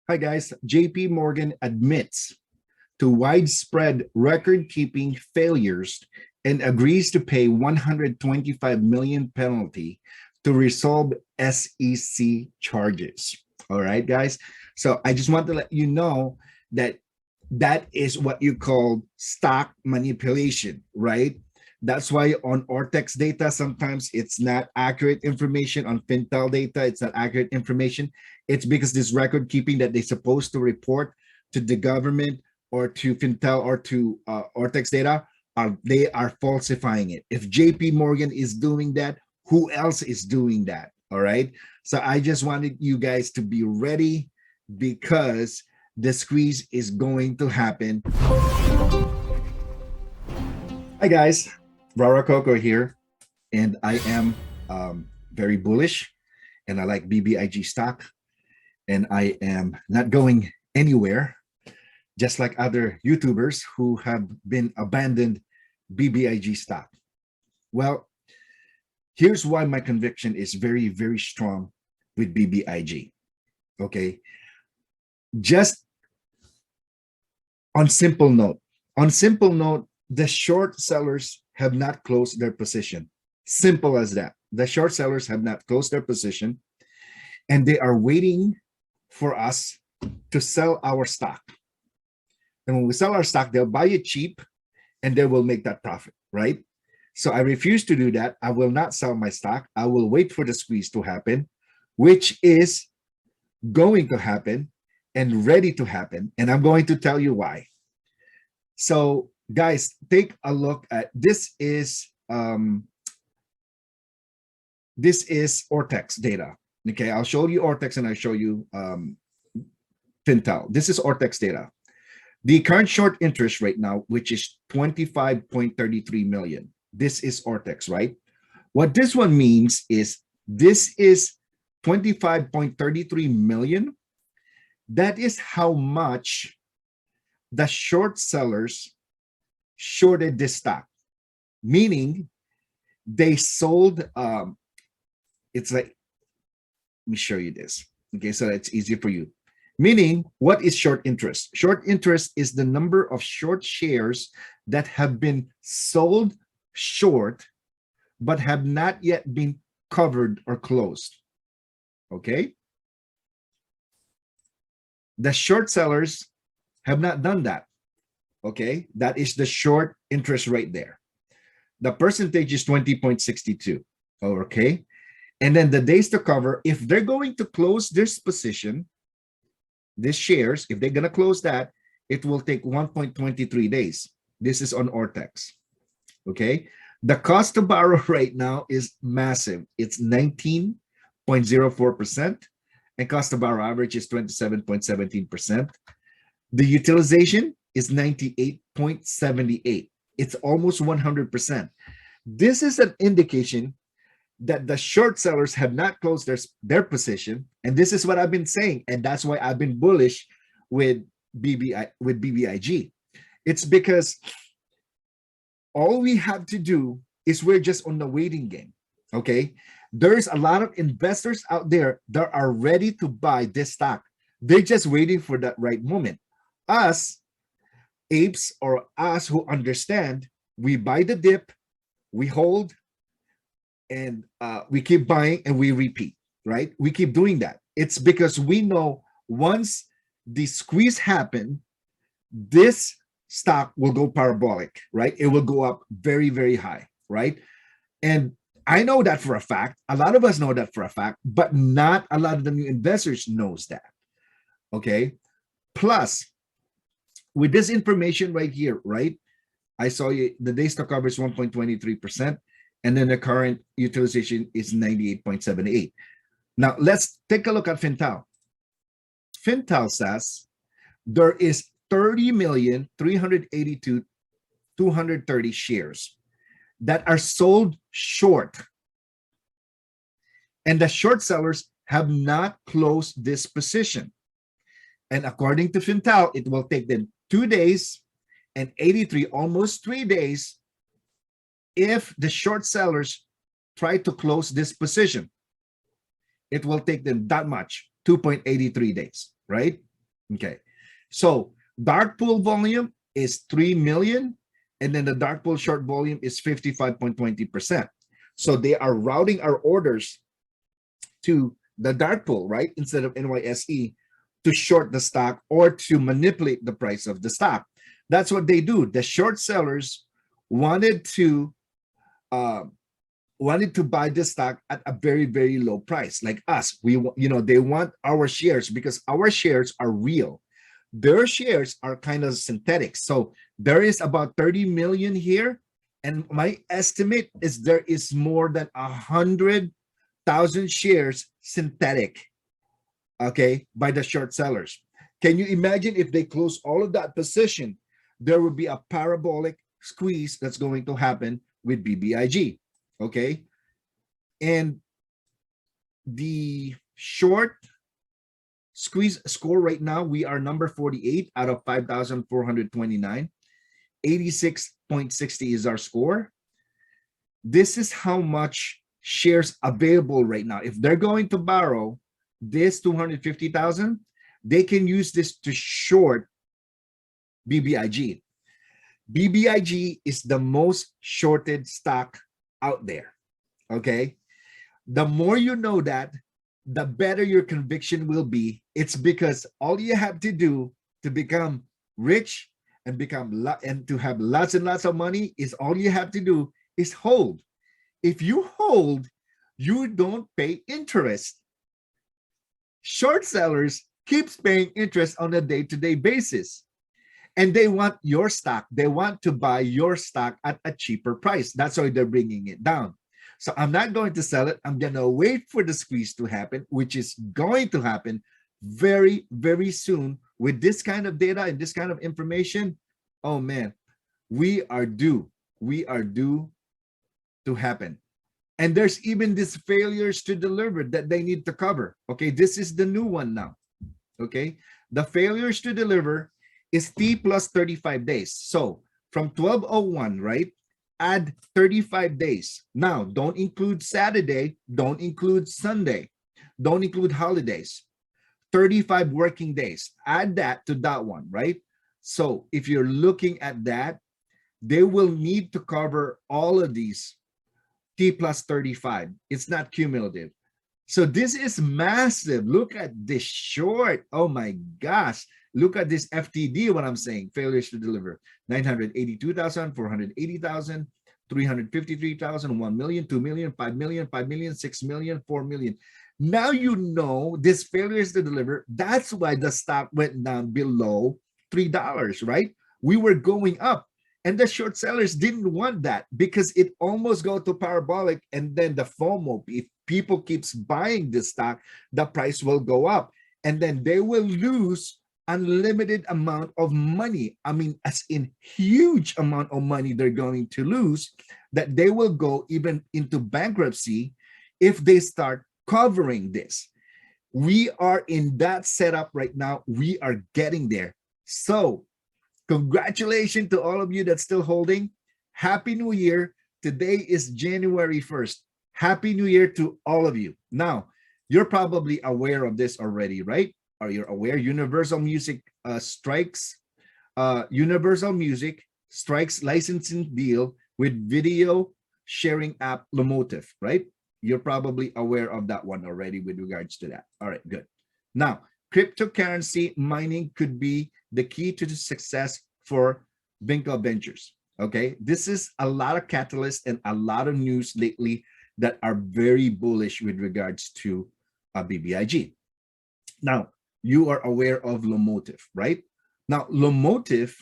Hi guys, JP Morgan admits to widespread record-keeping failures and agrees to pay 125 million penalty to resolve SEC charges. All right, guys. So I just want to let you know that that is what you call stock manipulation, right? That's why on Ortex data, sometimes it's not accurate information. On Fintel data, it's not accurate information. It's because this record keeping that they're supposed to report to the government or to Fintel or to Ortex data, they are falsifying it. If JP Morgan is doing that, who else is doing that? All right. So I just wanted you guys to be ready because the squeeze is going to happen. Hi guys, Rara Coco here, and I am very bullish, and I like BBIG stock, and I am not going anywhere, just like other YouTubers who have been abandoned BBIG stock. Well, here's why my conviction is very, very strong with BBIG. Okay, just on simple note, the short sellers have not closed their position. Simple as that. The short sellers have not closed their position, and they are waiting for us to sell our stock. And when we sell our stock, they'll buy it cheap and they will make that profit, right? So I refuse to do that. I will not sell my stock. I will wait for the squeeze to happen, which is going to happen and ready to happen. And I'm going to tell you why. So guys, take a look at this is Ortex data. Okay, I'll show you Ortex and I'll show you Fintel. This is Ortex data. The current short interest right now, which is 25.33 million. This is Ortex, right? What this one means is this is 25.33 million. That is how much the short sellers shorted this stock, meaning they sold it's like, let me show you this, okay, so it's easier for you. Meaning, what is short interest? Short interest is the number of short shares that have been sold short but have not yet been covered or closed. Okay, the short sellers have not done that. Okay, that is the short interest right there. The percentage is 20.62. Okay, and then the days to cover, if they're going to close this position, this shares, if they're going to close that, it will take 1.23 days. This is on Ortex. Okay, the cost to borrow right now is massive. It's 19.04%, and cost to borrow average is 27.17%. The utilization is 98.78. It's almost 100%. This is an indication that the short sellers have not closed their position, and this is what I've been saying, and that's why I've been bullish with BBIG. It's because all we have to do is we're just on the waiting game. Okay, there's a lot of investors out there that are ready to buy this stock. They're just waiting for that right moment. Us apes, or us who understand, we buy the dip, we hold, and we keep buying and we repeat, right? We keep doing that. It's because we know once the squeeze happen, this stock will go parabolic, right? It will go up very, very high, right? And I know that for a fact. A lot of us know that for a fact, but not a lot of the new investors knows that. Okay. Plus, with this information right here, right? I saw you, the days to cover is 1.23%, and then the current utilization is 98.78. Now, let's take a look at Fintel. Fintel says there is 30,382,230 shares that are sold short, and the short sellers have not closed this position. And according to Fintel, it will take them 2 days and 83, almost 3 days, if the short sellers try to close this position. It will take them that much, 2.83 days, right? Okay. So dark pool volume is 3 million, and then the dark pool short volume is 55.20%. So they are routing our orders to the dark pool, right? Instead of NYSE, to short the stock or to manipulate the price of the stock. That's what they do. The short sellers wanted to uh, buy this stock at a very, very low price. Like us, they want our shares because our shares are real. Their shares are kind of synthetic. So there is about 30 million here, and my estimate is there is more than 100,000 shares synthetic, okay, by the short sellers. Can you imagine if they close all of that position? There will be a parabolic squeeze that's going to happen with BBIG, okay? And the short squeeze score right now, we are number 48 out of 5,429. 86.60 is our score. This is how much shares available right now. If they're going to borrow this 250,000, they can use this to short BBIG. BBIG is the most shorted stock out there, okay? The more you know that, the better your conviction will be. It's because all you have to do to become rich and to have lots and lots of money is all you have to do is hold. If you hold, you don't pay interest. Short sellers keeps paying interest on a day-to-day basis. And they want your stock. They want to buy your stock at a cheaper price. That's why they're bringing it down. So I'm not going to sell it. I'm going to wait for the squeeze to happen, which is going to happen very, very soon. With this kind of data and this kind of information, oh man, we are due. We are due to happen. And there's even these failures to deliver that they need to cover. Okay, this is the new one now. Okay, the failures to deliver is T plus 35 days. So from 1201, right? Add 35 days. Now, don't include Saturday. Don't include Sunday. Don't include holidays. 35 working days. Add that to that one, right? So if you're looking at that, they will need to cover all of these T plus 35. It's not cumulative. So this is massive. Look at this short. Oh my gosh. Look at this FTD, what I'm saying. Failures to deliver. 982,000, 480,000, 353,000, 1 million, 2 million, 5 million, 5 million, 6 million, 4 million. Now you know this failures to deliver. That's why the stock went down below $3, right? We were going up. And the short sellers didn't want that because it almost go to parabolic, and then the FOMO, if people keeps buying this stock, the price will go up, and then they will lose unlimited amount of money. I mean, as in huge amount of money they're going to lose, that they will go even into bankruptcy if they start covering this. We are in that setup right now. We are getting there. So congratulations to all of you that's still holding. Happy New Year. Today is January 1st. Happy New Year to all of you. Now, you're probably aware of this already, right? Are you aware? Universal Music strikes licensing deal with video sharing app Lomotif, right? You're probably aware of that one already with regards to that. All right, good. Now, cryptocurrency mining could be the key to the success for Vinca Ventures. Okay, this is a lot of catalysts and a lot of news lately that are very bullish with regards to BBIG. Now, you are aware of Lomotif, right? Now, Lomotif,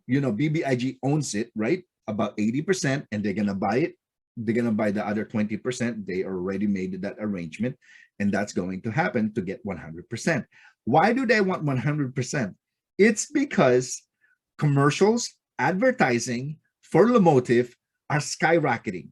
you know, BBIG owns it, right? About 80%, and they're going to buy it. They're going to buy the other 20%. They already made that arrangement, and that's going to happen to get 100%. Why do they want 100%? It's because commercials, advertising for Lomotif are skyrocketing.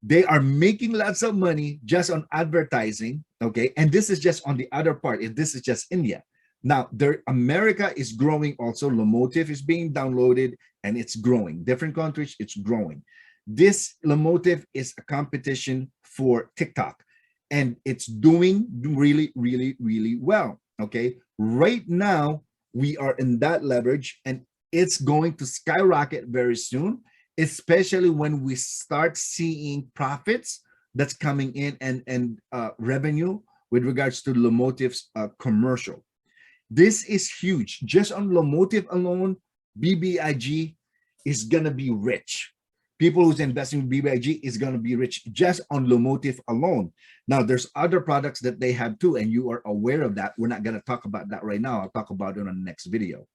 They are making lots of money just on advertising, okay? And this is just on the other part. If this is just India. Now, America is growing also. Lomotif is being downloaded and it's growing. Different countries, it's growing. This Lomotif is a competition for TikTok, and it's doing really, really, really well, Okay, right now we are in that leverage, and it's going to skyrocket very soon, especially when we start seeing profits that's coming in, and revenue with regards to Lomotive's commercial. This is huge. Just on Lomotive alone, BBIG is gonna be rich. People who's investing in BBIG is gonna be rich just on Lomotive alone. Now, there's other products that they have too, and you are aware of that. We're not gonna talk about that right now. I'll talk about it on the next video.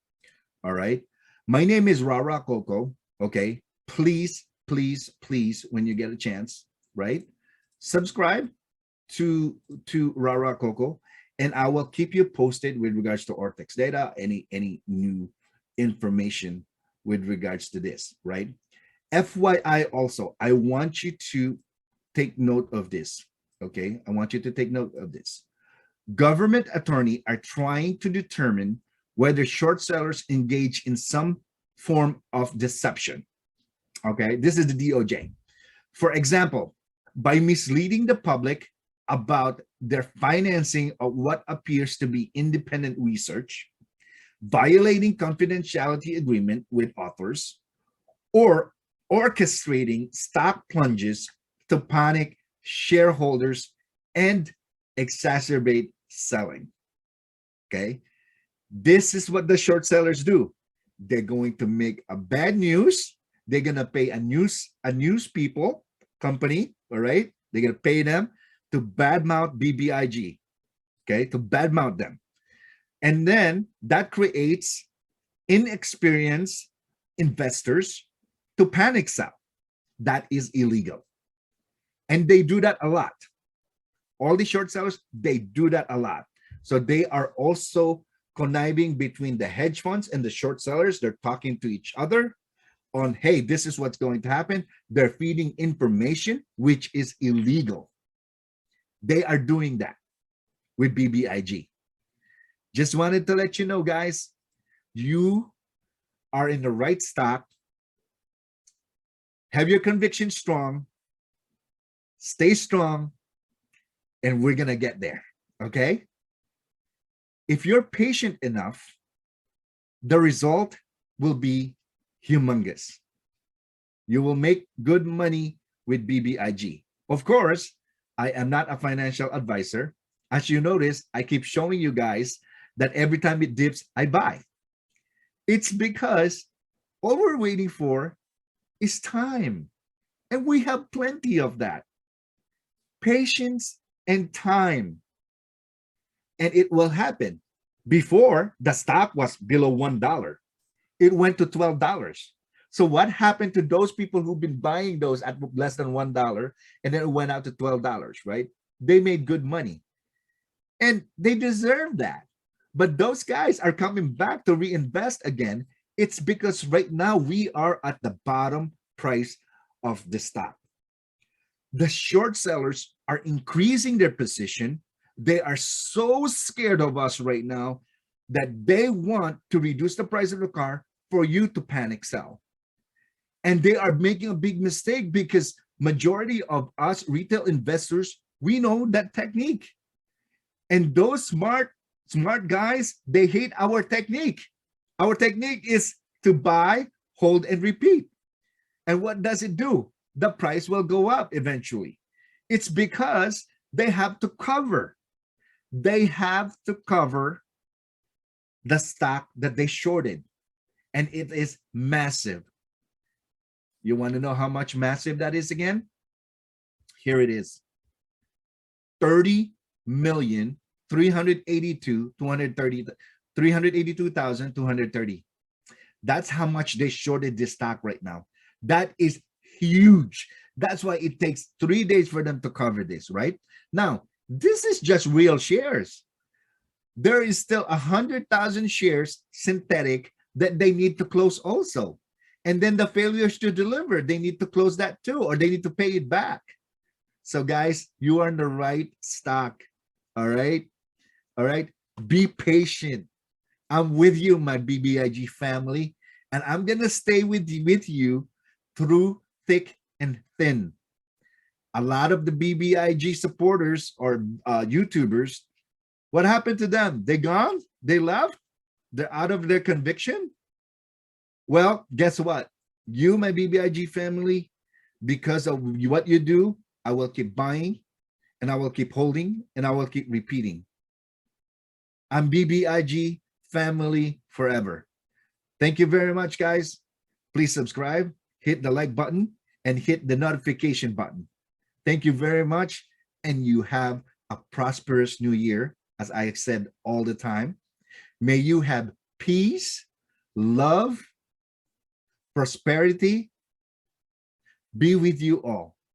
All right. My name is Rara Coco. Okay. Please, please, please, when you get a chance, right? Subscribe to Rara Coco, and I will keep you posted with regards to Ortex data, any new information with regards to this, right? FYI also, I want you to take note of this, okay? I want you to take note of this. Government attorneys are trying to determine whether short sellers engage in some form of deception, okay? This is the DOJ. For example, by misleading the public about their financing of what appears to be independent research, violating confidentiality agreement with authors, or orchestrating stock plunges to panic shareholders and exacerbate selling. Okay, this is what the short sellers do. They're going to make a bad news. They're gonna pay a news people company. All right, they're gonna pay them to badmouth BBIG. Okay, to badmouth them, and then that creates inexperienced investors to panic sell. That is illegal, and they do that a lot. All the short sellers, they do that a lot. So they are also conniving between the hedge funds and the short sellers. They're talking to each other on, hey, this is what's going to happen. They're feeding information which is illegal. They are doing that with BBIG. Just wanted to let you know, guys, you are in the right stock. Have your conviction strong, stay strong, and we're gonna get there. Okay, if you're patient enough, the result will be humongous. You will make good money with BBIG. Of course, I am not a financial advisor. As you notice, I keep showing you guys that every time it dips, I buy. It's because all we're waiting for is time, and we have plenty of that. Patience and time, and it will happen. Before, the stock was below $1. It went to $12. So what happened to those people who've been buying those at less than $1, and then it went out to $12, right? They made good money, and they deserve that. But those guys are coming back to reinvest again. It's because right now we are at the bottom price of the stock. The short sellers are increasing their position. They are so scared of us right now that they want to reduce the price of the car for you to panic sell. And they are making a big mistake, because majority of us retail investors, we know that technique. And those smart guys, they hate our technique. Our technique is to buy, hold, and repeat. And what does it do? The price will go up eventually. It's because they have to cover. They have to cover the stock that they shorted. And it is massive. You want to know how much massive that is again? Here it is. 382,230. That's how much they shorted this stock right now. That is huge. That's why it takes 3 days for them to cover this, right? Now, this is just real shares. There is still 100,000 shares synthetic that they need to close also. And then the failures to deliver, they need to close that too, or they need to pay it back. So guys, you are in the right stock. All right. All right. Be patient. I'm with you, my BBIG family, and I'm going to stay with you through thick and thin. A lot of the BBIG supporters or YouTubers, What happened to them? They gone? They left? They're out of their conviction? Well, guess what? You, my BBIG family, because of what you do, I will keep buying, and I will keep holding, and I will keep repeating. I'm BBIG family forever. Thank you very much, guys. Please subscribe, hit the like button, and hit the notification button. Thank you very much, and you have a prosperous new year, as I said all the time. May you have peace, love, prosperity be with you all.